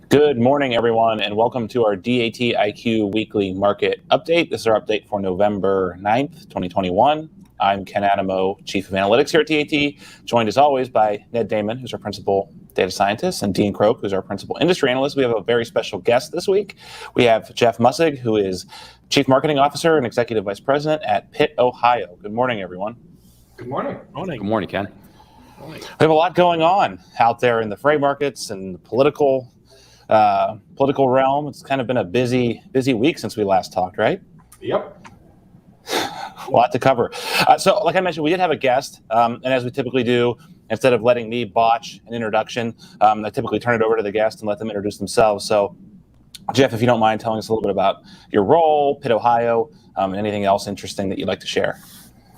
Good morning, everyone, and welcome to our DAT IQ Weekly Market Update. This is our update for November 9th, 2021. I'm Ken Adamo, Chief of Analytics here at DAT, joined as always by Ned Damon, who's our Principal Data Scientist, and Dean Croak, who's our Principal Industry Analyst. We have a very special guest this week. We have Jeff Mussig, who is Chief Marketing Officer and Executive Vice President at Pitt, Ohio. Good morning, everyone. Good morning. Good morning, Ken. We have a lot going on out there in the freight markets and the political realm. It's kind of been a busy week since we last talked, right? Yep. A lot to cover. So like I mentioned, we did have a guest, and as we typically do, instead of letting me botch an introduction, I typically turn it over to the guest and let them introduce themselves. So Jeff, if you don't mind telling us a little bit about your role, Pitt, Ohio, and anything else interesting that you'd like to share.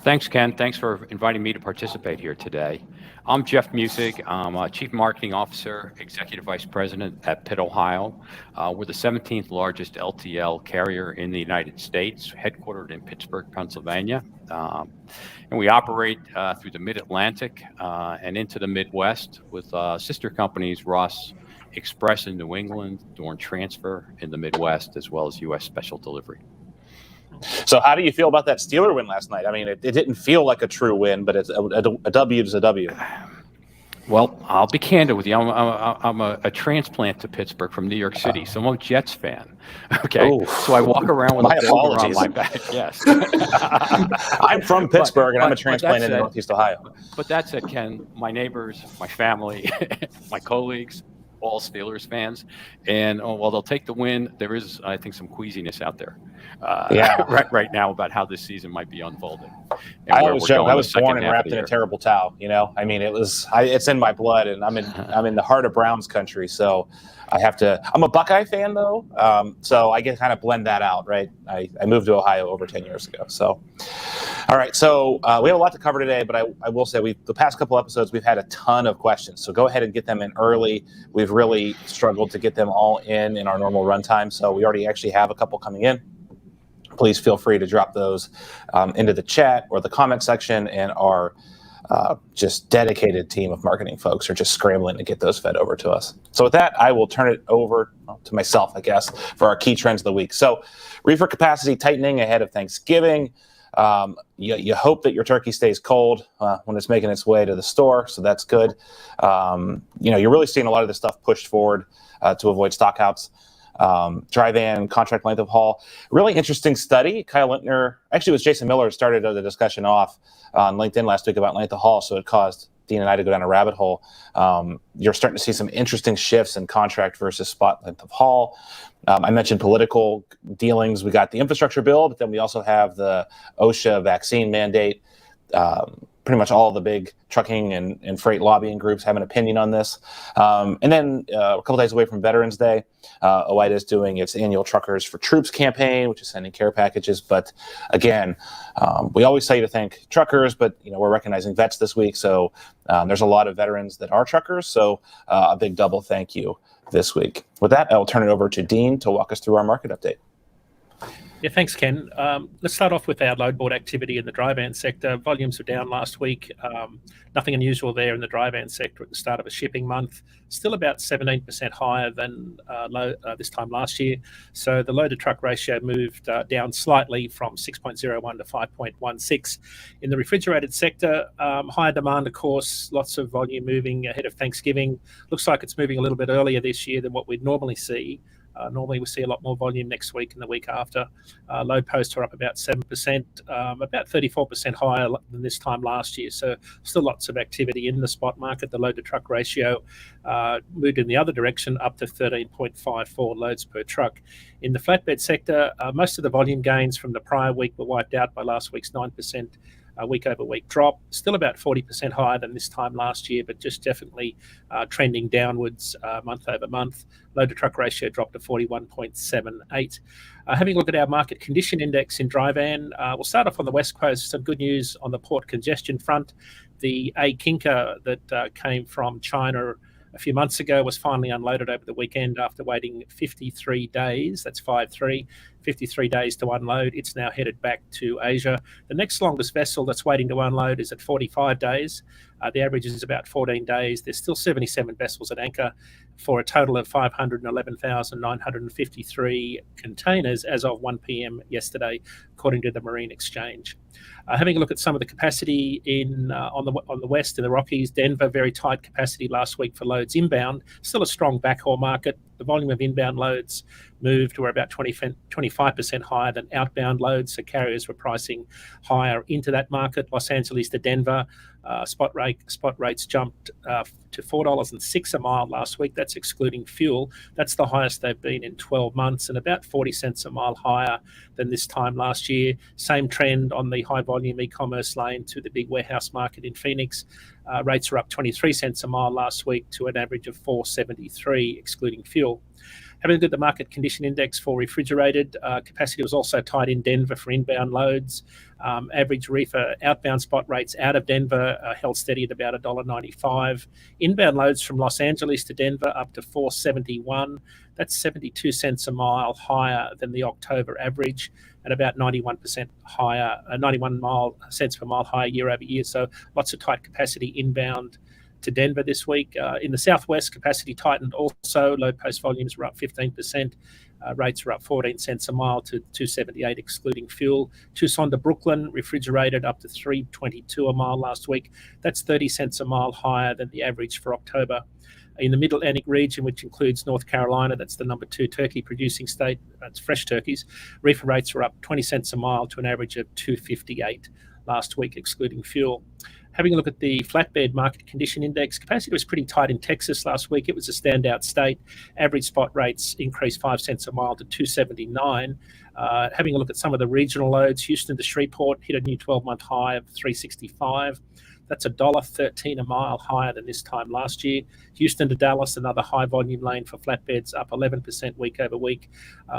Thanks, Ken. Thanks for inviting me to participate here today. I'm Jeff Mussig. I'm a Chief Marketing Officer, Executive Vice President at Pitt, Ohio. We're the 17th largest LTL carrier in the United States, headquartered in Pittsburgh, Pennsylvania. And we operate through the Mid-Atlantic and into the Midwest with sister companies, Ross Express in New England, Dorn Transfer in the Midwest, as well as U.S. Special Delivery. So how do you feel about that Steeler win last night? I mean, it didn't feel like a true win, but it's a W is a W. Well, I'll be candid with you. I'm a transplant to Pittsburgh from New York City, so I'm a Jets fan. Okay, so I walk around with a folder on my back. Yes, I'm from Pittsburgh, and I'm a transplant in Northeast Ohio. But that said, Ken, my neighbors, my family, my colleagues, all Steelers fans, and while they'll take the win, there is, I think, some queasiness out there right now about how this season might be unfolding. I always joke, I was born and wrapped in a terrible towel. You know, I mean, it's in my blood, and I'm in the heart of Browns country, so I'm a Buckeye fan though, so I get kind of blend that out, right? I moved to Ohio over 10 years ago, so. All right, so we have a lot to cover today, but I will say the past couple episodes, we've had a ton of questions. So go ahead and get them in early. We've really struggled to get them all in our normal runtime, so we already actually have a couple coming in. Please feel free to drop those into the chat or the comment section, and our just dedicated team of marketing folks are just scrambling to get those fed over to us. So with that, I will turn it over to myself, I guess, for our key trends of the week. So reefer capacity tightening ahead of Thanksgiving. You hope that your turkey stays cold when it's making its way to the store, so that's good. You're really seeing a lot of this stuff pushed forward to avoid stockouts. Dry van contract length of haul. Really interesting study. Kyle Lintner, actually it was Jason Miller, started the discussion off on LinkedIn last week about length of haul, so it caused Dean and I to go down a rabbit hole. You're starting to see some interesting shifts in contract versus spot length of haul. I mentioned political dealings. We got the infrastructure bill, but then we also have the OSHA vaccine mandate. Pretty much all of the big trucking and freight lobbying groups have an opinion on this. And then a couple days away from Veterans Day, OIDA is doing its annual Truckers for Troops campaign, which is sending care packages. But again, we always tell you to thank truckers, but we're recognizing vets this week. So there's a lot of veterans that are truckers. So a big double thank you this week. With that, I'll turn it over to Dean to walk us through our market update. Yeah, thanks, Ken. Let's start off with our load board activity in the dry van sector. Volumes were down last week. Nothing unusual there in the dry van sector at the start of a shipping month. Still about 17% higher than this time last year. So the load-to-truck ratio moved down slightly from 6.01 to 5.16. In the refrigerated sector, higher demand, of course, lots of volume moving ahead of Thanksgiving. Looks like it's moving a little bit earlier this year than what we'd normally see. Normally we see a lot more volume next week and the week after. Load posts are up about 7%, about 34% higher than this time last year. So still lots of activity in the spot market. The load to truck ratio moved in the other direction up to 13.54 loads per truck. In the flatbed sector, most of the volume gains from the prior week were wiped out by last week's 9% week-over-week drop. Still about 40% higher than this time last year, but just definitely trending downwards month-over-month. Load-to-truck ratio dropped to 41.78. Having a look at our market condition index in dry van, we'll start off on the West Coast. Some good news on the port congestion front. The A Kinker that came from China a few months ago was finally unloaded over the weekend after waiting 53 days. That's 5-3. 53 days to unload. It's now headed back to Asia. The next longest vessel that's waiting to unload is at 45 days. The average is about 14 days. There's still 77 vessels at anchor for a total of 511,953 containers as of 1 p.m. yesterday, according to the Marine Exchange. Having a look at some of the capacity on the west in the Rockies, Denver, very tight capacity last week for loads inbound. Still a strong backhaul market. The volume of inbound loads moved were about 25% higher than outbound loads, so carriers were pricing higher into that market. Los Angeles to Denver, spot rates jumped to $4.06 a mile last week. That's excluding fuel. That's the highest they've been in 12 months and about 40 cents a mile higher than this time last year. Same trend on the high volume e-commerce lane to the big warehouse market in Phoenix. Rates are up 23 cents a mile last week to an average of $4.73 excluding fuel. Having a look at the market condition index for refrigerated, capacity was also tight in Denver for inbound loads. Average reefer outbound spot rates out of Denver held steady at about $1.95. Inbound loads from Los Angeles to Denver up to $4.71. That's 72 cents a mile higher than the October average and about 91% higher, 91 cents per mile higher year over year. So lots of tight capacity inbound to Denver this week. In the Southwest, capacity tightened also. Load post volumes were up 15%. Rates were up 14 cents a mile to $2.78 excluding fuel. Tucson to Brooklyn, refrigerated up to $3.22 a mile last week. That's 30 cents a mile higher than the average for October. In the Middle Atlantic region, which includes North Carolina, that's the number 2 turkey producing state, that's fresh turkeys, reefer rates were up 20 cents a mile to an average of $2.58 last week excluding fuel. Having a look at the flatbed market condition index, capacity was pretty tight in Texas last week. It was a standout state. Average spot rates increased 5 cents a mile to $2.79. Having a look at some of the regional loads, Houston to Shreveport hit a new 12-month high of $3.65. That's $1.13 a mile higher than this time last year. Houston to Dallas, another high volume lane for flatbeds, up 11% week over week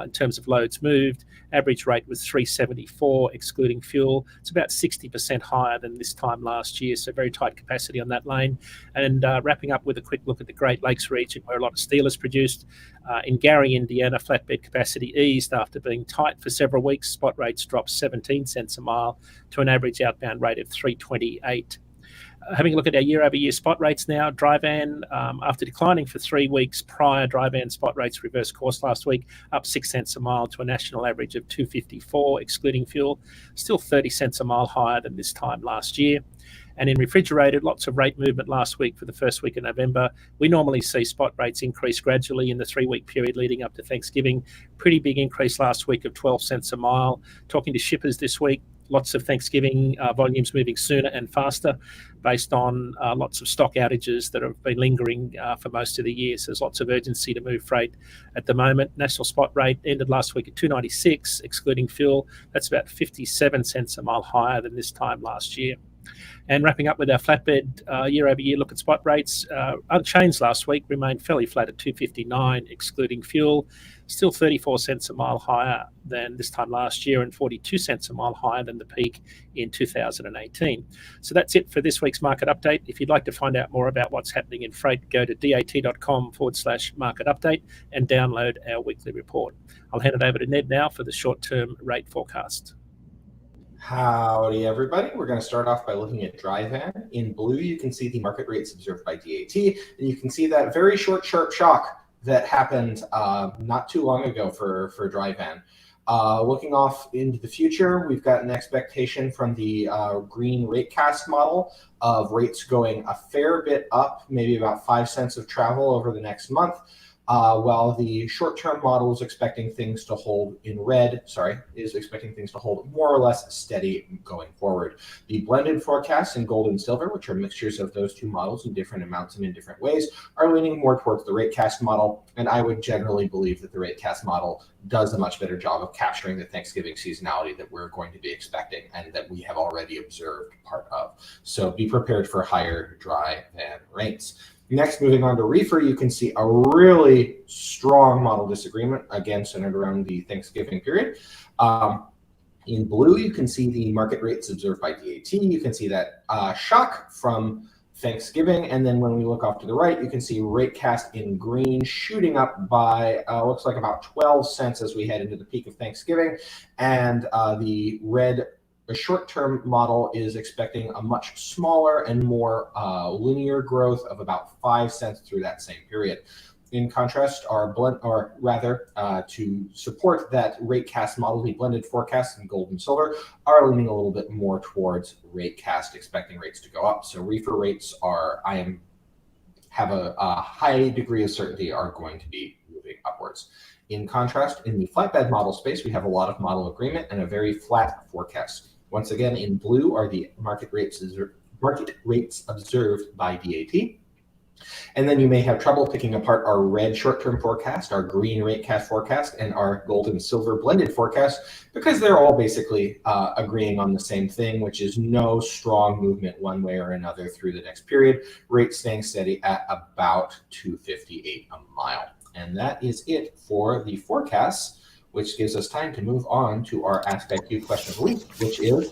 in terms of loads moved. Average rate was $3.74 excluding fuel. It's about 60% higher than this time last year, so very tight capacity on that lane. And wrapping up with a quick look at the Great Lakes region where a lot of steel is produced. In Gary, Indiana, flatbed capacity eased after being tight for several weeks. Spot rates dropped 17 cents a mile to an average outbound rate of $3.28. Having a look at our year-over-year spot rates now, dry van, after declining for 3 weeks prior, dry van spot rates reversed course last week, up 6 cents a mile to a national average of $2.54, excluding fuel, still 30 cents a mile higher than this time last year. And in refrigerated, lots of rate movement last week for the first week of November. We normally see spot rates increase gradually in the 3-week period leading up to Thanksgiving. Pretty big increase last week of 12 cents a mile. Talking to shippers this week, lots of Thanksgiving volumes moving sooner and faster based on lots of stock outages that have been lingering for most of the year. So there's lots of urgency to move freight at the moment. National spot rate ended last week at $2.96, excluding fuel. That's about 57 cents a mile higher than this time last year. And wrapping up with our flatbed year-over-year look at spot rates, unchanged last week, remained fairly flat at $2.59, excluding fuel. Still 34 cents a mile higher than this time last year and 42 cents a mile higher than the peak in 2018. So that's it for this week's market update. If you'd like to find out more about what's happening in freight, go to dat.com/market update and download our weekly report. I'll hand it over to Ned now for the short-term rate forecast. Howdy, everybody. We're going to start off by looking at dry van. In blue, you can see the market rates observed by DAT, and you can see that very short, sharp shock that happened not too long ago for dry van. Looking off into the future, we've got an expectation from the green ratecast model of rates going a fair bit up, maybe about 5 cents of travel over the next month. While the short-term model is expecting things to hold is expecting things to hold more or less steady going forward. The blended forecasts in gold and silver, which are mixtures of those two models in different amounts and in different ways, are leaning more towards the ratecast model, and I would generally believe that the ratecast model does a much better job of capturing the Thanksgiving seasonality that we're going to be expecting and that we have already observed part of. So be prepared for higher dry van rates. Next, moving on to reefer, you can see a really strong model disagreement, again, centered around the Thanksgiving period. In blue, you can see the market rates observed by DAT. You can see that shock from Thanksgiving. And then when we look off to the right, you can see rate-cast in green shooting up by looks like about 12 cents as we head into the peak of Thanksgiving. And the red short-term model is expecting a much smaller and more linear growth of about 5 cents through that same period. In contrast, our to support that rate cast model, the blended forecasts in gold and silver are leaning a little bit more towards rate cast, expecting rates to go up. So reefer rates have a high degree of certainty are going to be moving upwards. In contrast, in the flatbed model space, we have a lot of model agreement and a very flat forecast. Once again, in blue are the market rates observed by DAT. And then you may have trouble picking apart our red short-term forecast, our green rate cast forecast, and our gold and silver blended forecast, because they're all basically agreeing on the same thing, which is no strong movement one way or another through the next period, rates staying steady at about $2.58 a mile. And that is it for the forecasts, which gives us time to move on to our Ask IQ question of the week, which is,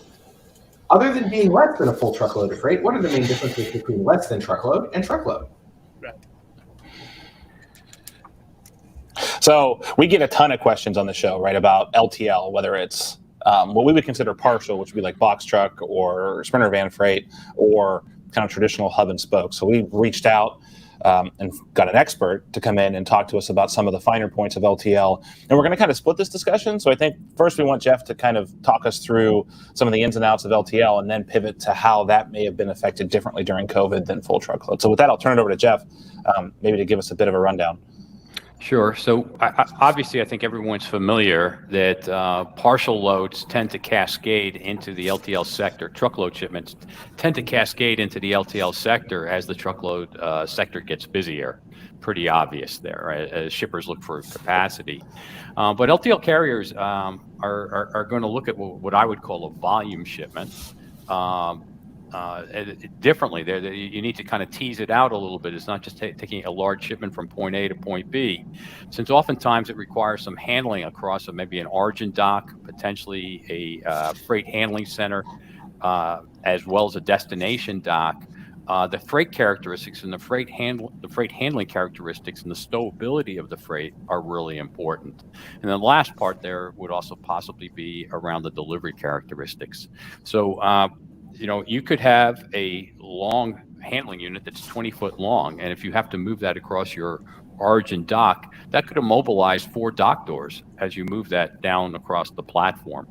other than being less than a full truckload of freight, what are the main differences between less than truckload and truckload? So we get a ton of questions on the show, right, about LTL, whether it's what we would consider partial, which would be like box truck or sprinter van freight, or kind of traditional hub and spoke. So we reached out and got an expert to come in and talk to us about some of the finer points of LTL. And we're going to kind of split this discussion. So I think first we want Jeff to kind of talk us through some of the ins and outs of LTL and then pivot to how that may have been affected differently during COVID than full truckload. So with that, I'll turn it over to Jeff, maybe to give us a bit of a rundown. Sure. So obviously, I think everyone's familiar that partial loads tend to cascade into the LTL sector. Truckload shipments tend to cascade into the LTL sector as the truckload sector gets busier. Pretty obvious there, right? As shippers look for capacity. But LTL carriers are going to look at what I would call a volume shipment. Differently there. You need to kind of tease it out a little bit. It's not just taking a large shipment from point A to point B, since oftentimes it requires some handling across maybe an origin dock, potentially a freight handling center, as well as a destination dock. The freight characteristics and the freight handling characteristics and the stowability of the freight are really important. And the last part there would also possibly be around the delivery characteristics. So you could have a long handling unit that's 20 foot long, and if you have to move that across your origin dock, that could immobilize 4 dock doors as you move that down across the platform.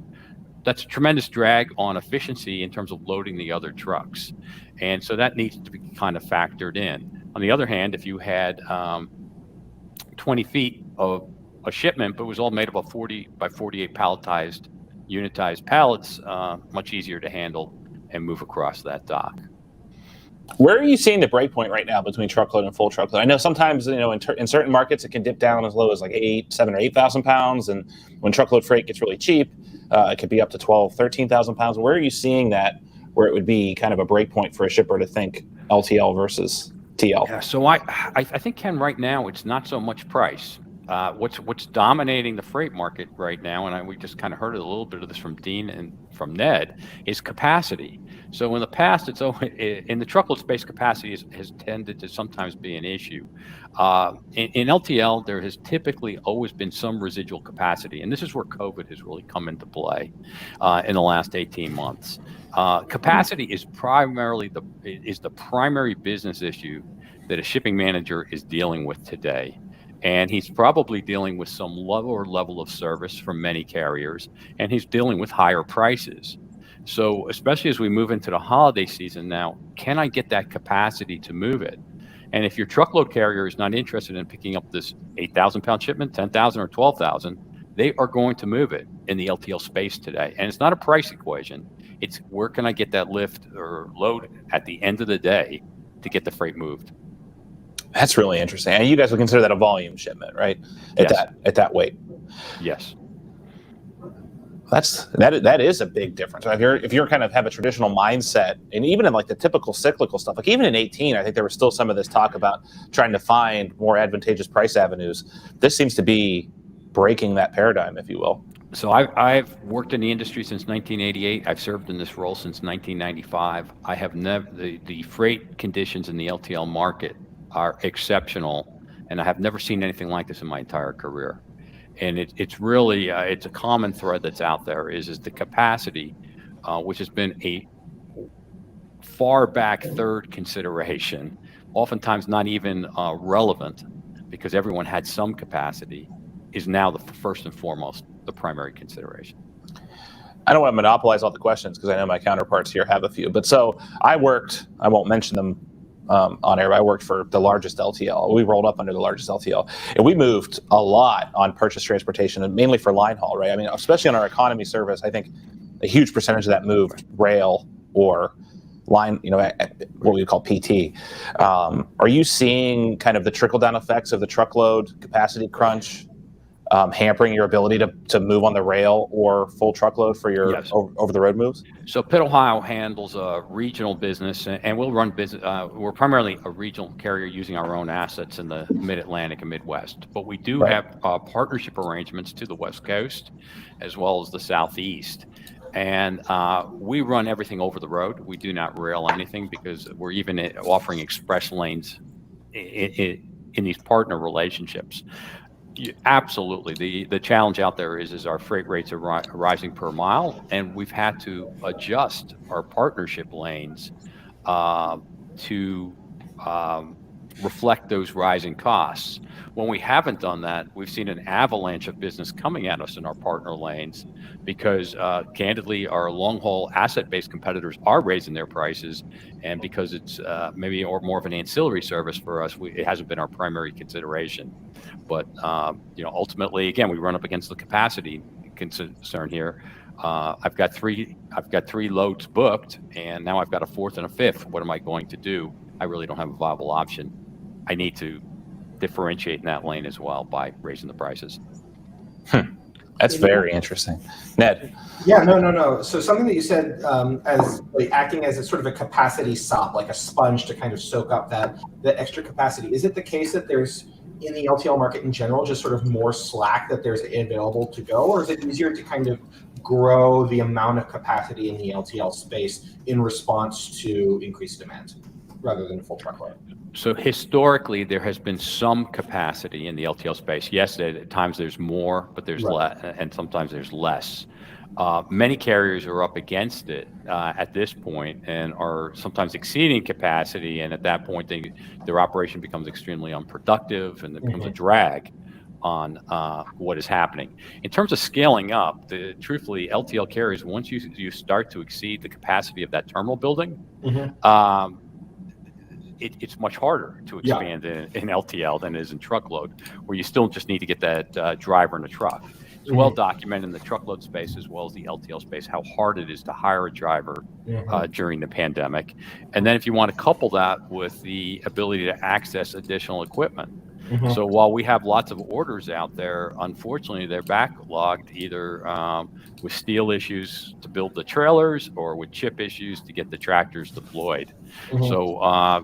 That's a tremendous drag on efficiency in terms of loading the other trucks. And so that needs to be kind of factored in. On the other hand, if you had 20 feet of a shipment, but it was all made up of 40 by 48 palletized, unitized pallets, much easier to handle and move across that dock. Where are you seeing the break point right now between truckload and full truckload? I know sometimes, in certain markets, it can dip down as low as like 7,000 or 8,000 pounds. And when truckload freight gets really cheap, it could be up to 12,000, 13,000 pounds. Where are you seeing that where it would be kind of a break point for a shipper to think LTL versus TL? Yeah, so I think, Ken, right now, it's not so much price. What's dominating the freight market right now, and we just kind of heard a little bit of this from Dean and from Ned, is capacity. So in the past, it's always, in the truckload space, capacity has tended to sometimes be an issue. In LTL, there has typically always been some residual capacity, and this is where COVID has really come into play in the last 18 months. Capacity is primarily the primary business issue that a shipping manager is dealing with today. And he's probably dealing with some lower level of service from many carriers, and he's dealing with higher prices. So especially as we move into the holiday season now, can I get that capacity to move it? And if your truckload carrier is not interested in picking up this 8,000 pound shipment, 10,000 or 12,000, they are going to move it in the LTL space today. And it's not a price equation. It's where can I get that lift or load at the end of the day to get the freight moved? That's really interesting. And you guys would consider that a volume shipment, right? At that weight. Yes. That is a big difference. If you're kind of have a traditional mindset, and even in like the typical cyclical stuff, like even in 18, I think there was still some of this talk about trying to find more advantageous price avenues. This seems to be breaking that paradigm, if you will. So I've worked in the industry since 1988. I've served in this role since 1995. I have never, the freight conditions in the LTL market are exceptional, and I have never seen anything like this in my entire career. And it's really, it's a common thread that's out there is the capacity, which has been a far back third consideration, oftentimes not even relevant because everyone had some capacity, is now the first and foremost the primary consideration. I don't want to monopolize all the questions because I know my counterparts here have a few. But so I won't mention them on air, but I worked for the largest LTL. We rolled up under the largest LTL. And we moved a lot on purchase transportation, and mainly for line haul, right? I mean, especially on our economy service, I think a huge percentage of that moved rail or line, what we call PT. Are you seeing kind of the trickle-down effects of the truckload capacity crunch hampering your ability to move on the rail or full truckload for your over-the-road moves? So Pitt, Ohio handles a regional business, and we'll run business. We're primarily a regional carrier using our own assets in the Mid-Atlantic and Midwest. But we do have partnership arrangements to the West Coast as well as the Southeast. And we run everything over the road. We do not rail anything because we're even offering express lanes in these partner relationships. Absolutely. The challenge out there is our freight rates are rising per mile, and we've had to adjust our partnership lanes to reflect those rising costs. When we haven't done that, we've seen an avalanche of business coming at us in our partner lanes because, candidly, our long-haul asset-based competitors are raising their prices, and because it's maybe more of an ancillary service for us, it hasn't been our primary consideration. But ultimately, again, we run up against the capacity concern here. I've got three loads booked, and now I've got a fourth and a fifth. What am I going to do? I really don't have a viable option. I need to differentiate in that lane as well by raising the prices. That's very interesting. Ned? Yeah, no. So something that you said as acting as a sort of a capacity sop, like a sponge to kind of soak up that extra capacity. Is it the case that there's, in the LTL market in general, just sort of more slack that there's available to go, or is it easier to kind of grow the amount of capacity in the LTL space in response to increased demand rather than full truckload? So historically, there has been some capacity in the LTL space. Yes, at times there's more, but there's less, and sometimes there's less. Many carriers are up against it at this point and are sometimes exceeding capacity, and at that point, their operation becomes extremely unproductive, and it becomes a drag on what is happening. In terms of scaling up, truthfully, LTL carriers, once you start to exceed the capacity of that terminal building, it's much harder to expand in LTL than it is in truckload, where you still just need to get that driver in a truck. It's well documented in the truckload space as well as the LTL space how hard it is to hire a driver during the pandemic. And then if you want to couple that with the ability to access additional equipment. So while we have lots of orders out there, unfortunately, they're backlogged either with steel issues to build the trailers or with chip issues to get the tractors deployed. So,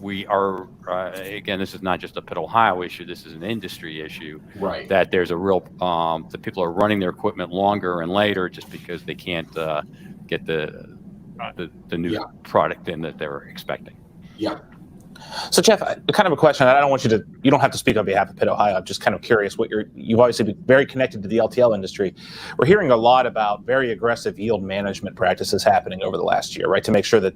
we are, again, this is not just a Pitt, Ohio issue. This is an industry issue. Right. That there's a real, that people are running their equipment longer and later just because they can't get the new product in that they're expecting. Yeah. So Jeff, kind of a question. I don't want you don't have to speak on behalf of Pitt, Ohio. I'm just kind of curious you've obviously been very connected to the LTL industry. We're hearing a lot about very aggressive yield management practices happening over the last year, right? To make sure that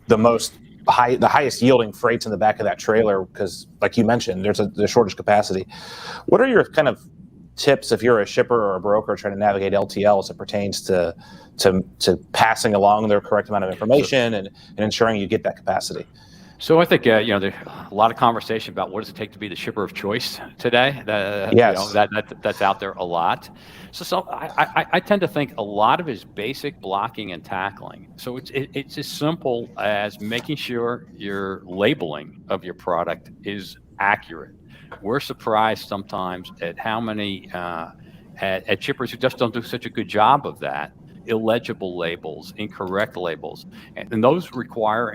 the highest yielding freight's in the back of that trailer, because like you mentioned, there's shortage capacity. What are your kind of tips if you're a shipper or a broker trying to navigate LTL as it pertains to passing along the correct amount of information and ensuring you get that capacity? So I think there's a lot of conversation about what does it take to be the shipper of choice today. That's out there a lot. So I tend to think a lot of it is basic blocking and tackling. So it's as simple as making sure your labeling of your product is accurate. We're surprised sometimes at how many at shippers who just don't do such a good job of that. Illegible labels, incorrect labels, and those require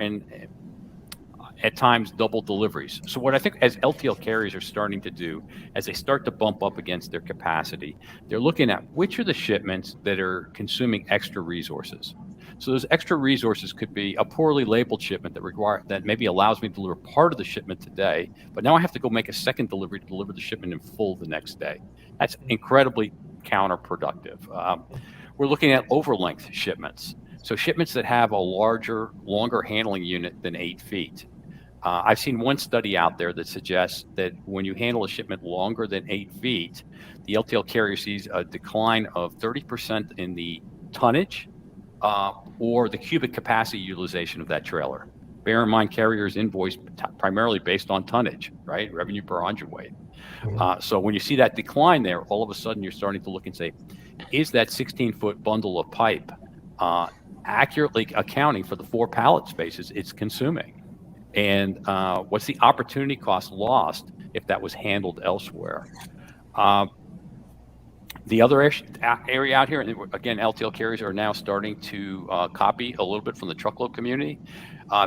at times double deliveries. So what I think as LTL carriers are starting to do, as they start to bump up against their capacity, they're looking at which are the shipments that are consuming extra resources. So those extra resources could be a poorly labeled shipment that maybe allows me to deliver part of the shipment today, but now I have to go make a second delivery to deliver the shipment in full the next day. That's incredibly counterproductive. We're looking at overlength shipments. So shipments that have a longer handling unit than 8 feet. I've seen one study out there that suggests that when you handle a shipment longer than 8 feet, the LTL carrier sees a decline of 30% in the tonnage or the cubic capacity utilization of that trailer. Bear in mind, carriers invoice primarily based on tonnage, right? Revenue per hundredweight. So when you see that decline there, all of a sudden you're starting to look and say, is that 16-foot bundle of pipe accurately accounting for the 4 pallet spaces it's consuming? And what's the opportunity cost lost if that was handled elsewhere? The other area out here, and again, LTL carriers are now starting to copy a little bit from the truckload community.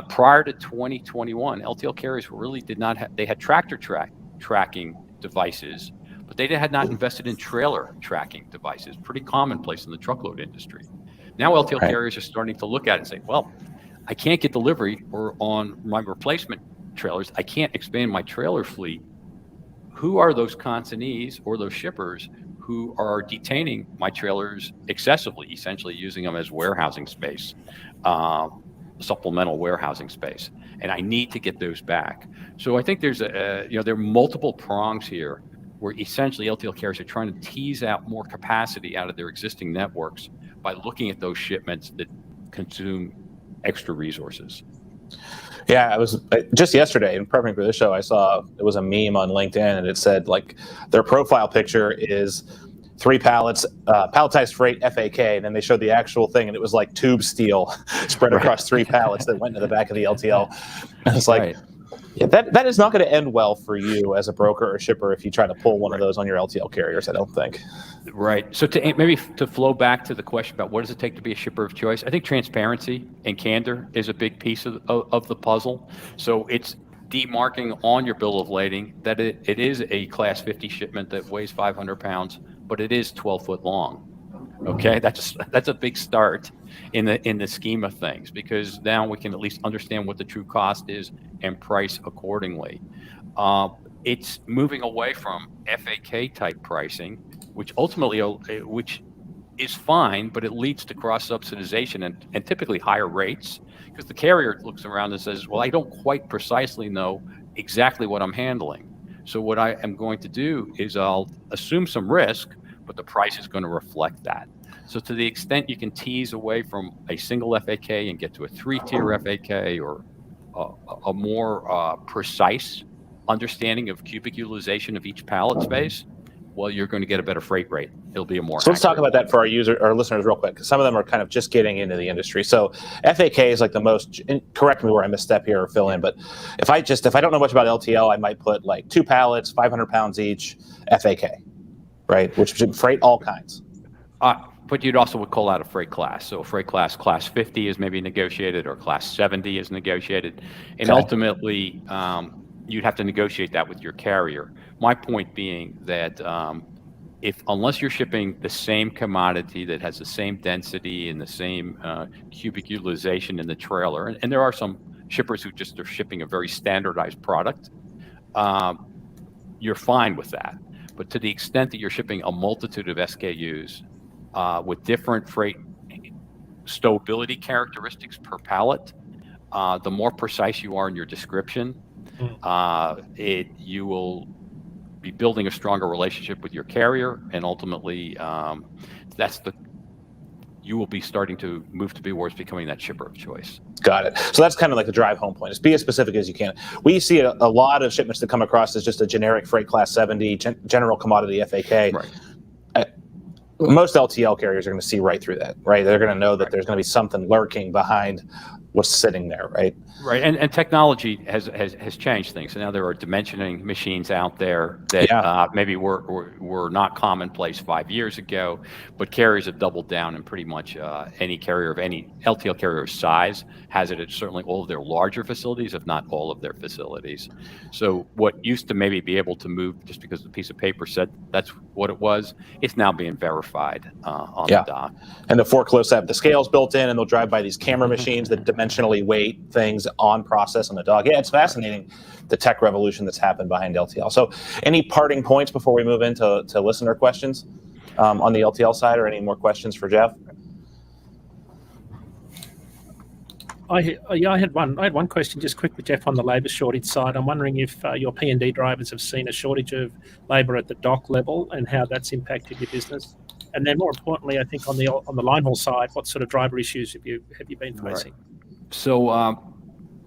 Prior to 2021, LTL carriers really did not have, they had tractor tracking devices, but they had not invested in trailer tracking devices, pretty commonplace in the truckload industry. Now LTL carriers are starting to look at it and say, well, I can't get delivery or on my replacement trailers, I can't expand my trailer fleet. Who are those consignees or those shippers who are detaining my trailers excessively, essentially using them as warehousing space, supplemental warehousing space? And I need to get those back. So I think there's there are multiple prongs here where essentially LTL carriers are trying to tease out more capacity out of their existing networks by looking at those shipments that consume extra resources. Yeah, I was just yesterday in prepping for this show, I saw it was a meme on LinkedIn, and it said like their profile picture is 3 pallets, palletized freight FAK, and then they showed the actual thing, and it was like tube steel spread across 3 pallets that went into the back of the LTL. And it's like, yeah, that is not going to end well for you as a broker or shipper if you try to pull one of those on your LTL carriers, I don't think. Right. So maybe to flow back to the question about what does it take to be a shipper of choice, I think transparency and candor is a big piece of the puzzle. So it's demarking on your bill of lading that it is a class 50 shipment that weighs 500 pounds, but it is 12 foot long. Okay, that's a big start in the scheme of things, because now we can at least understand what the true cost is and price accordingly. It's moving away from FAK type pricing, which ultimately is fine, but it leads to cross subsidization and typically higher rates, because the carrier looks around and says, well, I don't quite precisely know exactly what I'm handling. So what I am going to do is I'll assume some risk, but the price is going to reflect that. So to the extent you can tease away from a single FAK and get to a 3-tier FAK or a more precise understanding of cubic utilization of each pallet space, well, you're going to get a better freight rate. It'll be a more So let's talk about that for our listeners real quick, because some of them are kind of just getting into the industry. So FAK is like the most, correct me where I misstep here or fill in, but if I don't know much about LTL, I might put like 2 pallets, 500 pounds each, FAK, right? Which should freight all kinds. But you'd also would call out a freight class. So freight class 50 is maybe negotiated, or class 70 is negotiated. And ultimately, you'd have to negotiate that with your carrier. My point being that unless you're shipping the same commodity that has the same density and the same cubic utilization in the trailer, and there are some shippers who just are shipping a very standardized product, you're fine with that. But to the extent that you're shipping a multitude of SKUs with different freight stowability characteristics per pallet, the more precise you are in your description, you will be building a stronger relationship with your carrier, and ultimately you will be starting to move to be towards becoming that shipper of choice. Got it. So that's kind of like the drive home point, is be as specific as you can. We see a lot of shipments that come across as just a generic freight class 70, general commodity FAK. Right. Most LTL carriers are going to see right through that, right? They're going to know that there's going to be something lurking behind was sitting there, right? Right, and technology has changed things. So now there are dimensioning machines out there that maybe were not commonplace 5 years ago, but carriers have doubled down, and pretty much any carrier of any LTL carrier size has it at certainly all of their larger facilities, if not all of their facilities. So what used to maybe be able to move just because the piece of paper said that's what it was, it's now being verified on the dock. And the forklifts have the scales built in, and they'll drive by these camera machines that dimensionally weight things on process on the dock. Yeah, it's fascinating, the tech revolution that's happened behind LTL. So any parting points before we move into listener questions on the LTL side, or any more questions for Jeff? I had one question just quickly, Jeff, on the labour shortage side. I'm wondering if your P&D drivers have seen a shortage of labour at the dock level and how that's impacted your business. And then more importantly, I think on the line haul side, what sort of driver issues have you been facing? Right. So a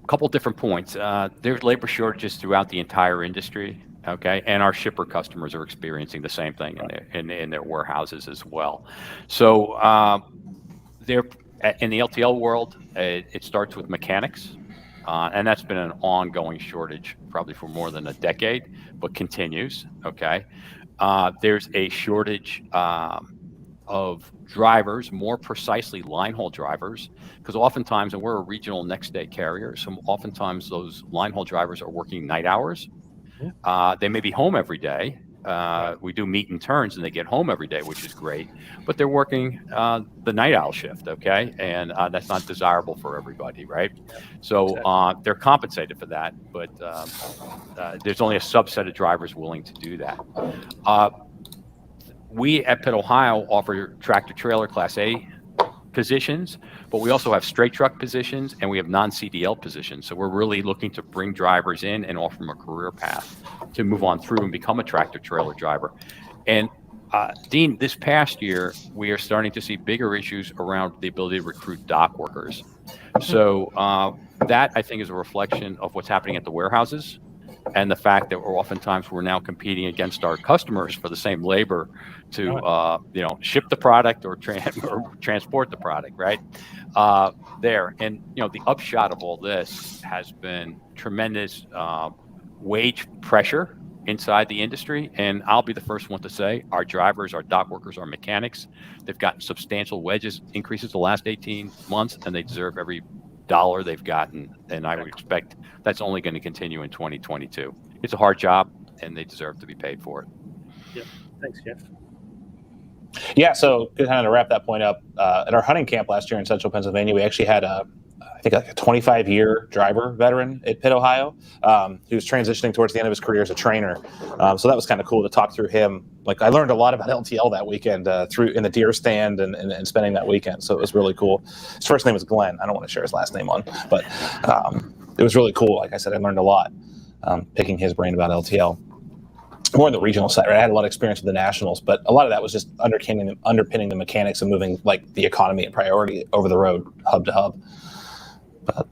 couple different points. There's labor shortages throughout the entire industry. Okay, and our shipper customers are experiencing the same thing in their warehouses as well. So they're in the LTL world. It starts with mechanics, and that's been an ongoing shortage probably for more than a decade, but continues. Okay, there's a shortage of drivers, more precisely line haul drivers, because oftentimes, and we're a regional next day carrier, so oftentimes those line haul drivers are working night hours. They may be home every day. We do meet and turns, and they get home every day, which is great. But they're working the night owl shift, okay? And that's not desirable for everybody, right? So they're compensated for that, but there's only a subset of drivers willing to do that. We at Pitt, Ohio offer tractor trailer Class A positions, but we also have straight truck positions, and we have non-CDL positions. So we're really looking to bring drivers in and offer them a career path to move on through and become a tractor trailer driver. And Dean, this past year, we are starting to see bigger issues around the ability to recruit dock workers. So that, I think, is a reflection of what's happening at the warehouses, and the fact that we're now competing against our customers for the same labor to ship the product or transport the product, right? There. And the upshot of all this has been tremendous wage pressure inside the industry. And I'll be the first one to say our drivers, our dock workers, our mechanics, they've gotten substantial wages increases the last 18 months, and they deserve every dollar they've gotten, and I would expect that's only going to continue in 2022. It's a hard job, and they deserve to be paid for it. Yeah, thanks, Jeff. Yeah, so kind of to wrap that point up, at our hunting camp last year in Central Pennsylvania, we actually had a 25-year driver veteran at Pitt, Ohio, who was transitioning towards the end of his career as a trainer. So that was kind of cool to talk through him. Like, I learned a lot about LTL that weekend through in the deer stand and spending that weekend. So it was really cool. His first name was Glenn. I don't want to share his last name but it was really cool. Like I said, I learned a lot picking his brain about LTL. More on the regional side, right? I had a lot of experience with the nationals, but a lot of that was just underpinning the mechanics and moving like the economy and priority over the road, hub to hub. But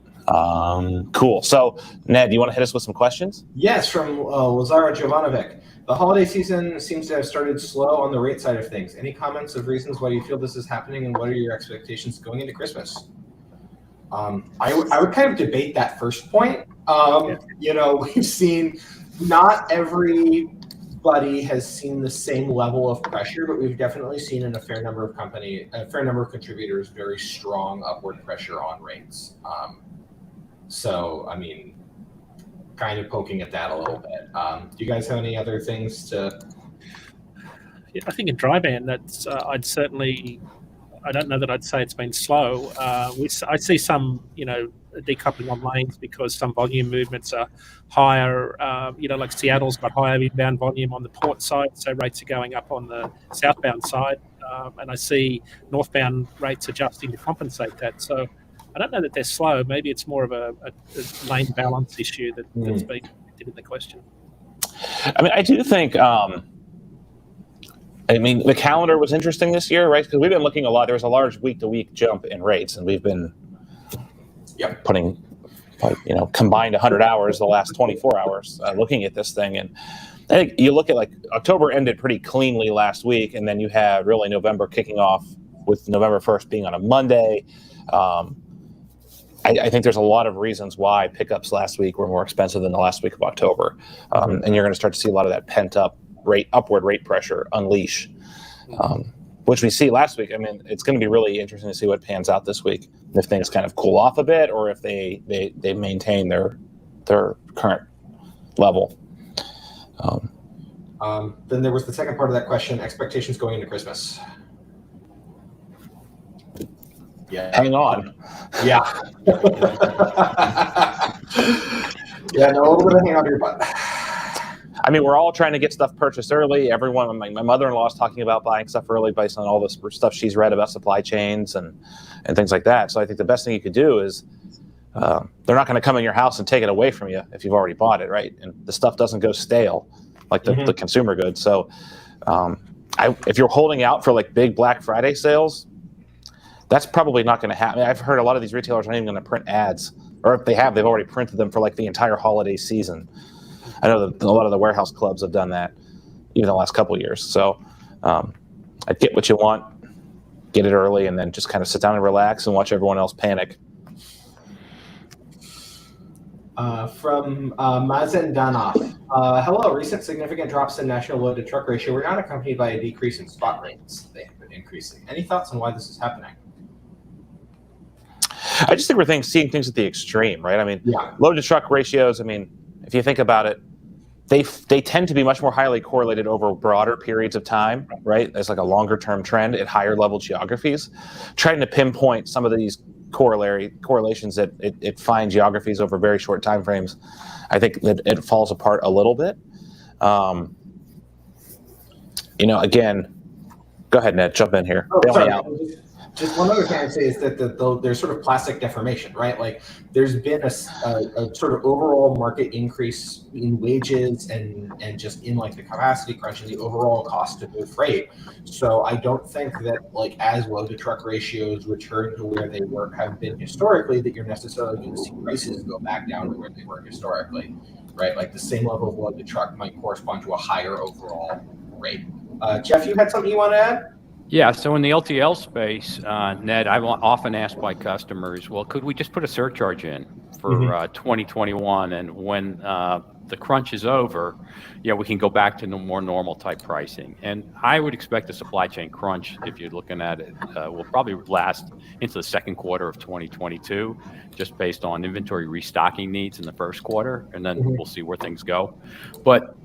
cool. So, Ned, do you want to hit us with some questions? Yes, from Lazara Jovanovic. The holiday season seems to have started slow on the rate side of things. Any comments of reasons why you feel this is happening, and what are your expectations going into Christmas? I would kind of debate that first point. We've seen not everybody has seen the same level of pressure, but we've definitely seen in a fair number of contributors very strong upward pressure on rates. So, I mean, kind of poking at that a little bit. Do you guys have any other things to? Yeah, I think in dry van, that's I don't know that I'd say it's been slow. I see some, decoupling on lanes because some volume movements are higher. Like Seattle's got higher inbound volume on the port side, so rates are going up on the southbound side. And I see northbound rates adjusting to compensate that. So I don't know that they're slow. Maybe it's more of a lane balance issue that's been reflected in the question. I mean, I do think. The calendar was interesting this year, right? Because we've been looking a lot. There was a large week-to-week jump in rates, and we've been putting, combined 100 hours the last 24 hours looking at this thing. And I think you look at October ended pretty cleanly last week, and then you had really November kicking off with November 1st being on a Monday. I think there's a lot of reasons why pickups last week were more expensive than the last week of October, and you're going to start to see a lot of that pent up upward rate pressure unleash, which we see last week. I mean, it's going to be really interesting to see what pans out this week, if things kind of cool off a bit, or if they maintain their current level. Then there was the second part of that question: expectations going into Christmas. Yeah. Hang on. Yeah. Yeah, no, a little bit of hang on to your butt. I mean, we're all trying to get stuff purchased early. Everyone, my mother-in-law is talking about buying stuff early based on all this stuff she's read about supply chains and things like that. So I think the best thing you could do is they're not going to come in your house and take it away from you if you've already bought it, right? And the stuff doesn't go stale like the consumer goods. So if you're holding out for like big Black Friday sales, that's probably not going to happen. I've heard a lot of these retailers aren't even going to print ads, or if they have, they've already printed them for like the entire holiday season. I know that a lot of the warehouse clubs have done that even the last couple of years. So I'd get what you want, get it early, and then just kind of sit down and relax and watch everyone else panic. From Mazen Danov. Hello, recent significant drops in national loaded truck ratio were not accompanied by a decrease in spot rates. They have been increasing. Any thoughts on why this is happening? I just think we're seeing things at the extreme, right? I mean, loaded truck ratios, I mean, if you think about it, they tend to be much more highly correlated over broader periods of time, right? There's like a longer term trend at higher level geographies. Trying to pinpoint some of these correlations at fine geographies over very short time frames, I think that it falls apart a little bit. Again, go ahead, Ned, jump in here. Bail me out. Just one other thing I'd say is that there's sort of plastic deformation, right? Like there's been a sort of overall market increase in wages and just in like the capacity crunch and the overall cost to move freight. So I don't think that like as loaded truck ratios return to where they have been historically, that you're necessarily going to see prices go back down to where they were historically, right? Like the same level of loaded truck might correspond to a higher overall rate. Jeff, you had something you want to add? Yeah, so in the LTL space, Ned, I'm often asked by customers, well, could we just put a surcharge in for 2021, and when the crunch is over, we can go back to more normal type pricing. And I would expect the supply chain crunch, if you're looking at it, will probably last into the second quarter of 2022, just based on inventory restocking needs in the first quarter, and then we'll see where things go. But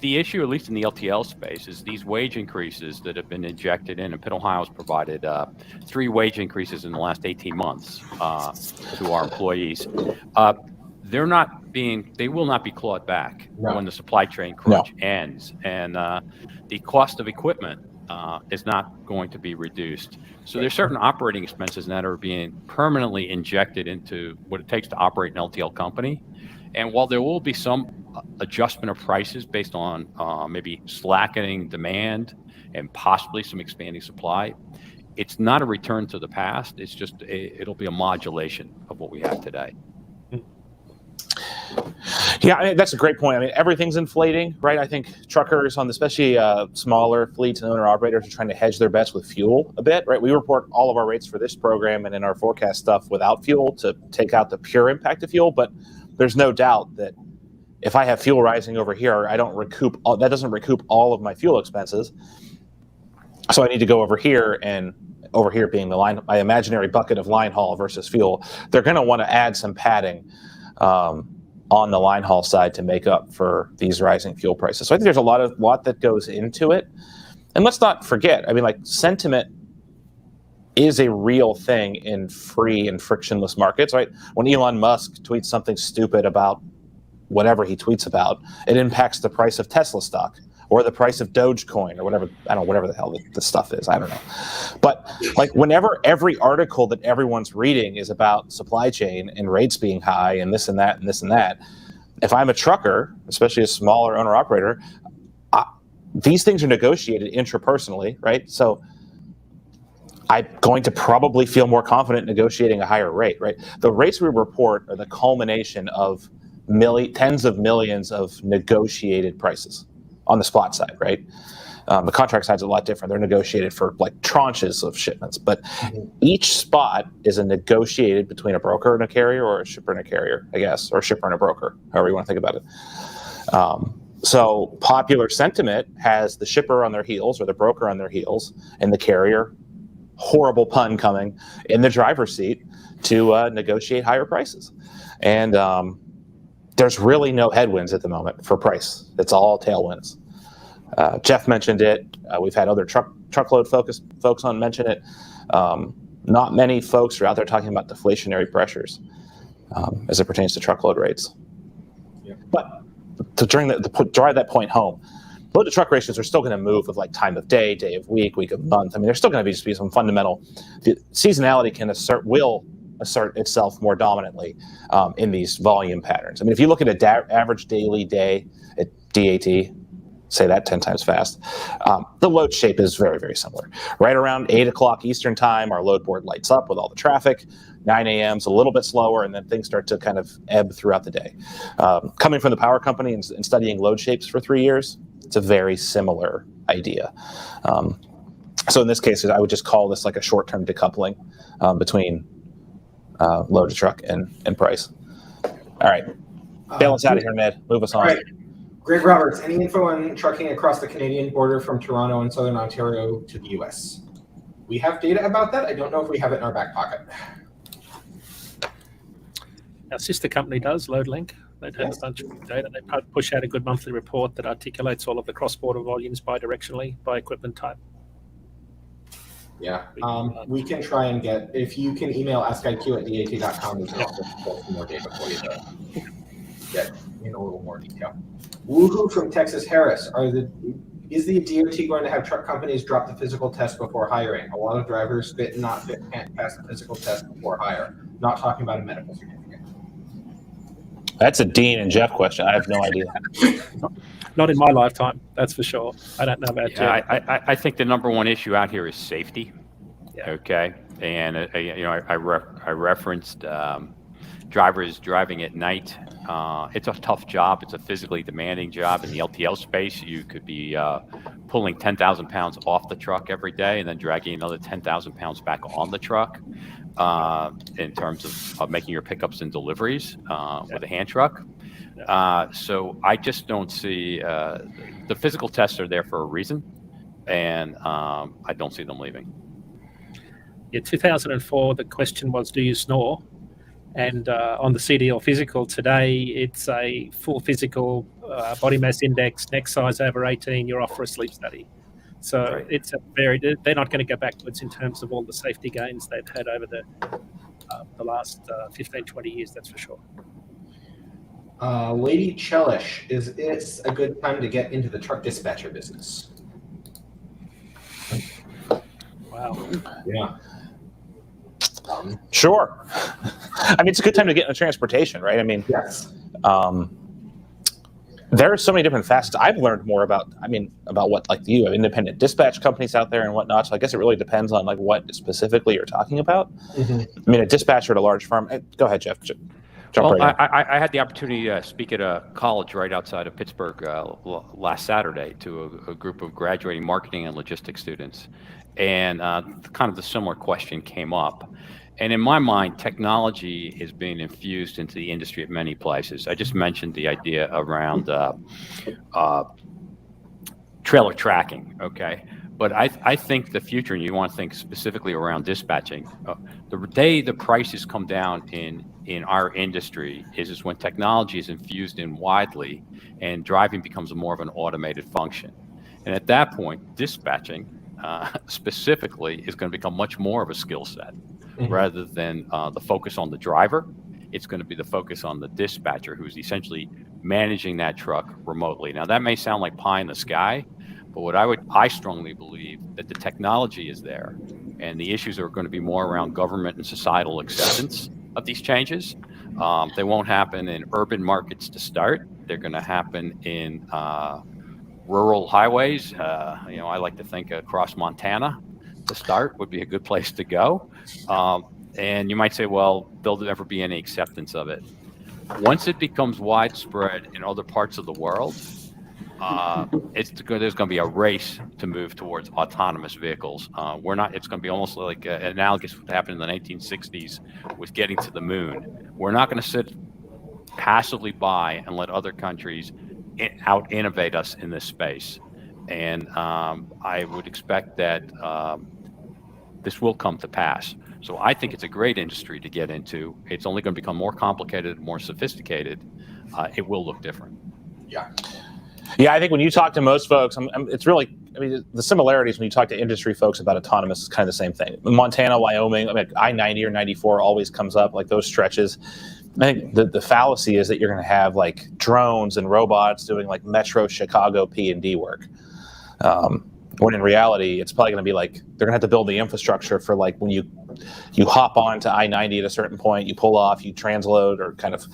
the issue, at least in the LTL space, is these wage increases that have been injected in, and Pitt Ohio has provided 3 wage increases in the last 18 months to our employees. They will not be clawed back when the supply chain crunch ends, and the cost of equipment is not going to be reduced. So there's certain operating expenses that are being permanently injected into what it takes to operate an LTL company. And while there will be some adjustment of prices based on maybe slackening demand and possibly some expanding supply, it's not a return to the past. It's just it'll be a modulation of what we have today. Yeah, I mean, that's a great point. I mean, everything's inflating, right? I think truckers, especially smaller fleets and owner-operators, are trying to hedge their bets with fuel a bit, right? We report all of our rates for this program and in our forecast stuff without fuel to take out the pure impact of fuel, but there's no doubt that if I have fuel rising over here, that doesn't recoup all of my fuel expenses. So I need to go over here, and over here being my imaginary bucket of line haul versus fuel, they're going to want to add some padding on the line haul side to make up for these rising fuel prices. So I think there's a lot that goes into it. And let's not forget, I mean, like, sentiment is a real thing in free and frictionless markets, right? When Elon Musk tweets something stupid about whatever he tweets about, it impacts the price of Tesla stock or the price of Dogecoin or whatever. I don't know, whatever the hell the stuff is. I don't know. But like, whenever every article that everyone's reading is about supply chain and rates being high and this and that and this and that, if I'm a trucker, especially a smaller owner operator, these things are negotiated intrapersonally, right? So I'm going to probably feel more confident negotiating a higher rate, right? The rates we report are the culmination of tens of millions of negotiated prices on the spot side, right? The contract side's a lot different. They're negotiated for like tranches of shipments, but each spot is a negotiated between a broker and a carrier, or a shipper and a carrier, I guess, or a shipper and a broker, however you want to think about it. So popular sentiment has the shipper on their heels or the broker on their heels, and the carrier, horrible pun coming, in the driver's seat to negotiate higher prices. And there's really no headwinds at the moment for price. It's all tailwinds. Jeff mentioned it. We've had other truckload focused folks on mention it. Not many folks are out there talking about deflationary pressures as it pertains to truckload rates. Yeah. But to drive that point home, load to truck ratios are still going to move with like time of day, day of week, week of month. I mean, there's still going to be some fundamental seasonality will assert itself more dominantly in these volume patterns. I mean, if you look at average daily day at DAT, say that 10 times fast, the load shape is very, very similar. Right around 8 o'clock Eastern time, our load board lights up with all the traffic. 9 a.m. is a little bit slower, and then things start to kind of ebb throughout the day. Coming from the power company and studying load shapes for 3 years, it's a very similar idea. So in this case, I would just call this like a short-term decoupling between load to truck and price. All right, bail us out of here, Ned. Move us on. Right. Greg Roberts, any info on trucking across the Canadian border from Toronto and Southern Ontario to the U.S.? We have data about that. I don't know if we have it in our back pocket. Our sister company does, LoadLink. They have a bunch of data. They push out a good monthly report that articulates all of the cross-border volumes bi-directionally by equipment type. Yeah, we can try and get, if you can email askiq@dat.com, we can also pull some more data for you to get in a little more detail. Woohoo from Texas Harris. Is the DOT going to have truck companies drop the physical test before hiring? A lot of drivers fit and not fit can't pass the physical test before hire. Not talking about a medical certificate. That's a Dean and Jeff question. I have no idea. Not in my lifetime, that's for sure. I don't know about Yeah, Jeff. I think the number one issue out here is safety. Yeah. Okay, and I referenced drivers driving at night. It's a tough job. It's a physically demanding job. In the LTL space, you could be pulling 10,000 pounds off the truck every day and then dragging another 10,000 pounds back on the truck in terms of making your pickups and deliveries with a hand truck. So I just don't see the physical tests are there for a reason, and I don't see them leaving. Yeah, 2004, the question was, do you snore? And on the CDL physical today, it's a full physical, body mass index, neck size over 18, you're off for a sleep study. So Right. it's they're not going to go backwards in terms of all the safety gains they've had over the last 15, 20 years, that's for sure. Lady Chelish, is it a good time to get into the truck dispatcher business? Wow. Yeah. Sure. I mean, it's a good time to get into transportation, right? I mean, Yes. there are so many different facets. I've learned more about what, like, you have independent dispatch companies out there and whatnot. So I guess it really depends on like what specifically you're talking about. Mm-hmm. I mean, a dispatcher at a large firm. Go ahead, Jeff. Well, I had the opportunity to speak at a college right outside of Pittsburgh last Saturday to a group of graduating marketing and logistics students. And kind of the similar question came up. And in my mind, technology is being infused into the industry at many places. I just mentioned the idea around trailer tracking, okay? But I think the future, and you want to think specifically around dispatching, the day the prices come down in our industry is when technology is infused in widely and driving becomes more of an automated function. And at that point, dispatching specifically is going to become much more of a skill set. Mm-hmm. Rather than the focus on the driver, it's going to be the focus on the dispatcher, who's essentially managing that truck remotely. Now, that may sound like pie in the sky, but I strongly believe that the technology is there, and the issues are going to be more around government and societal acceptance of these changes. They won't happen in urban markets to start. They're going to happen in rural highways. I like to think across Montana to start would be a good place to go. And you might say, well, there'll never be any acceptance of it. Once it becomes widespread in other parts of the world, there's going to be a race to move towards autonomous vehicles. We're not. It's going to be almost like analogous to what happened in the 1960s with getting to the moon. We're not going to sit passively by and let other countries out innovate us in this space. And I would expect that this will come to pass. So I think it's a great industry to get into. It's only going to become more complicated, more sophisticated. It will look different. Yeah. Yeah, I think when you talk to most folks, it's really, I mean, the similarities when you talk to industry folks about autonomous is kind of the same thing. Montana, Wyoming, I mean, I-90 or 94 always comes up, like those stretches. I think the fallacy is that you're going to have like drones and robots doing like Metro Chicago P&D work. When in reality, it's probably going to be like they're going to have to build the infrastructure for like when you hop onto I-90 at a certain point, you pull off, you transload or kind of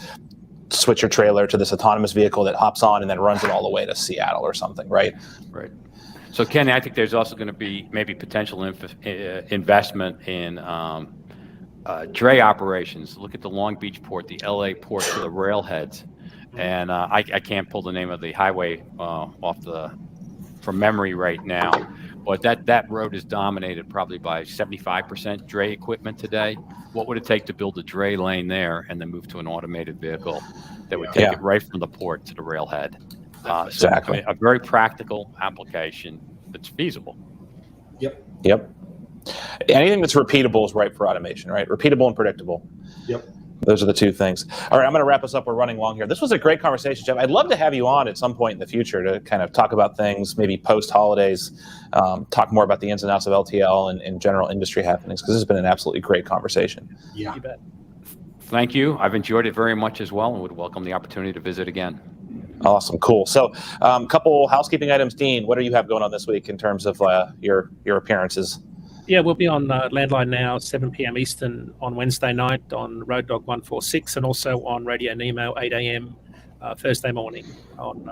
switch your trailer to this autonomous vehicle that hops on and then runs it all the way to Seattle or something, right? Right. So, Kenny, I think there's also going to be maybe potential investment in dray operations. Look at the Long Beach port, the LA port for the railheads. And I can't pull the name of the highway from memory right now. But that road is dominated probably by 75% dray equipment today. What would it take to build a dray lane there and then move to an automated vehicle that would take it right from the port to the railhead? Exactly. So, a very practical application that's feasible. Yep. Anything that's repeatable is ripe for automation, right? Repeatable and predictable. Yep. Those are the two things. All right, I'm going to wrap us up. We're running long here. This was a great conversation, Jeff. I'd love to have you on at some point in the future to kind of talk about things, maybe post-holidays, talk more about the ins and outs of LTL and general industry happenings, because this has been an absolutely great conversation. Yeah. You bet. Thank you. I've enjoyed it very much as well and would welcome the opportunity to visit again. Awesome. Cool. So a couple housekeeping items. Dean, what do you have going on this week in terms of your appearances? Yeah, we'll be on Landline Now, 7 p.m. Eastern on Wednesday night on Road Dog 146 and also on Radio Nemo, 8 a.m. Thursday morning on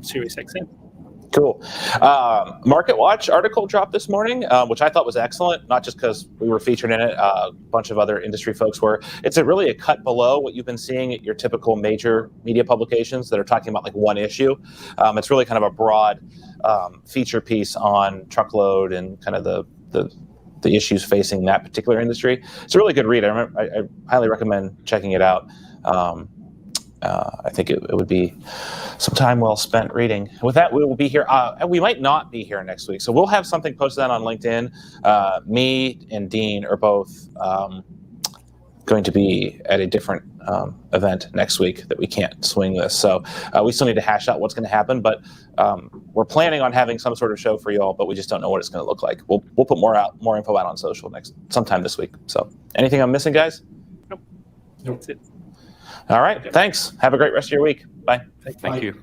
Sirius XM. Cool. Market Watch article dropped this morning, which I thought was excellent, not just because we were featured in it, a bunch of other industry folks were. It's really a cut below what you've been seeing at your typical major media publications that are talking about like one issue. It's really kind of a broad feature piece on truckload and kind of the issues facing that particular industry. It's a really good read. I highly recommend checking it out. I think it would be some time well spent reading. With that, we will be here. We might not be here next week, so we'll have something posted on LinkedIn. Me and Dean are both going to be at a different event next week that we can't swing this. So we still need to hash out what's going to happen, but we're planning on having some sort of show for you all, but we just don't know what it's going to look like. We'll put more info out on social sometime this week. So anything I'm missing, guys? Nope. That's it. All right. Thanks. Have a great rest of your week. Bye. Thank you.